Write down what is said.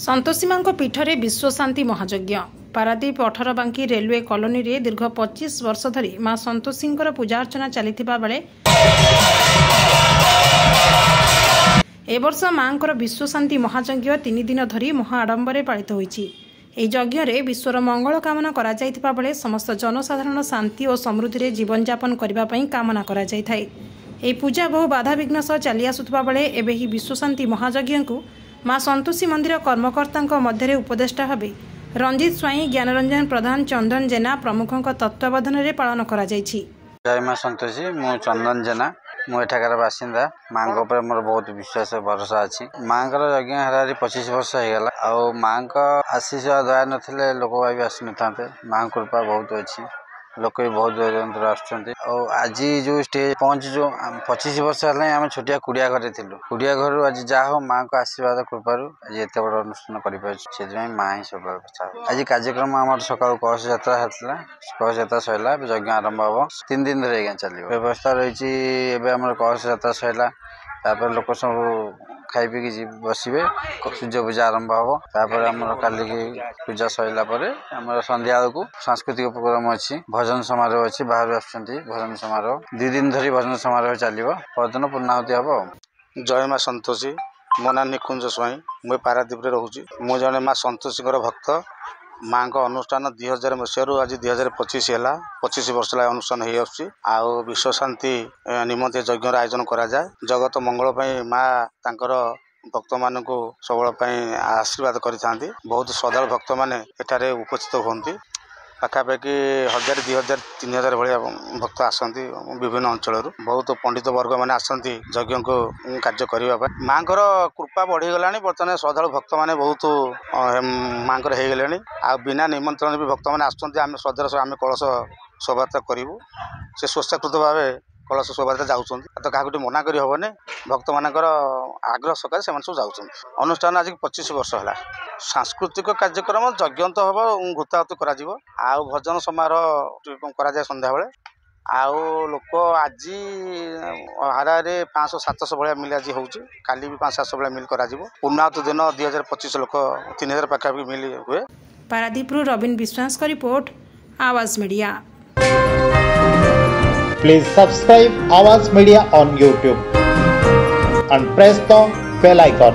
संतोषीमा पीठरे विश्वशांति महायज्ञ पारादीप 18 बांकी railway colony रे दीर्घ 25 वर्ष धरी मां संतोषी पूजा अर्चना चलता बेले ए वर्ष मां विश्वशांति महायज्ञ 3 दिन धरी महा आडंबर पालित होईछि। एही यज्ञ रे विश्वर मंगल कामना करा जायतिबा बेले समस्त जनसाधारण शांति और समृद्धि रे जीवन यापन करबा पई कामना करा जायथाय। एही पूजा बहु बाधा विघ्न सह चली आसुथबा बेले एबे ही विश्वशांति महायज्ञ को मां संतोषी मंदिर कर्मकर्ता मध्य उपदेष्टा भाव रंजित स्वाई, ज्ञानरंजन प्रधान, चंदन जेना प्रमुखों तत्वावधान में पालन करा जायछि। जय मां संतोषी, मु चंदन जेना, मु एठाकार बासिंदा। माँ को मोर बहुत विश्वास भरोसा अच्छी। माँ यज्ञ हारारी 25 वर्ष हो गला। आ माँ आशीष दया नथिले लोक भी आसी न। माँ कृपा बहुत अच्छी, लोक भी बहुत दूर आसुँच। आज जो स्टेज पहुँच जो 25 वर्ष है आम छोटिया कुड़िया घर थिलु। कुड़िया घर आज जहाँ हो माँ को आशीर्वाद कृपार आज एत बड़ अनुष्ठान कर माँ ही सब। आज कार्यक्रम आम सका कलश यात्रा होता। कलश यात्रा सरला, यज्ञ आरंभ हम 3 दिन धरी चलो। व्यवस्था रही कलश यात्रा सरला, लोक सब खाई पी बसवे, सूर्य पूजा आरंभ हम। तापर काली पूजा सरला संध्या को सांस्कृतिक प्रोग्राम अच्छी, भजन समारोह अच्छी, बाहर आसुँच भजन समारोह 2 दिन धरी भजन समारोह चलो। परदिन पूर्णाहुति हम। जय मां संतोषी, मो ना निकुंज स्वाई, मुझे पारादीप रोचे। मु जने मां संतोषी भक्त। माँ का अनुष्ठान 2000 मसीह आज 2025 है। 25 वर्ष ला अनुष्ठान हो विश्व शांति निमंत्रण यज्ञ आयोजन करा जाए। जगत मंगल माँ तांकर भक्त मान को सब आशीर्वाद करी। बहुत श्रद्धालु भक्त मैंने एठारे उपस्थित होती। पाखापाखि 1000, 2000, 3000 भाया भक्त आसती विभिन्न अंचल। बहुत पंडित वर्ग मैंने आसती यज्ञ को कार्य करने। माँ कृपा बढ़ीगला। बर्तमान श्रद्धालु भक्त मैंने बहुत माँ होगले। आ बिना निमंत्रण भी भक्त मैंने आसुँच। आम श्रद्धार आम कलश शोभायात्रा करूँ। से स्वेच्छाकृत भाव कलश शोभायात्रा जाऊँ। तो क्या मना कर हेनी। भक्त मान आग्रह सकाशे से सब जाऊँ। अनुष्ठान आज 25 वर्ष है। सांस्कृतिक कार्यक्रम यज्ञ तो हम घृताहुति करा भजन समारोह करा संध्या बेले। लोक आज हारे 500-700 भाया मिल आज होची। काली भी 500-700 भाया मिल करा पूर्णाहुति दिन 2025 लोक 3000 पाखापाखि मिल हुए। पारादीप रविन विश्वास का रिपोर्ट, आवाज media. Please subscribe Awaaz Media on YouTube and press the bell icon.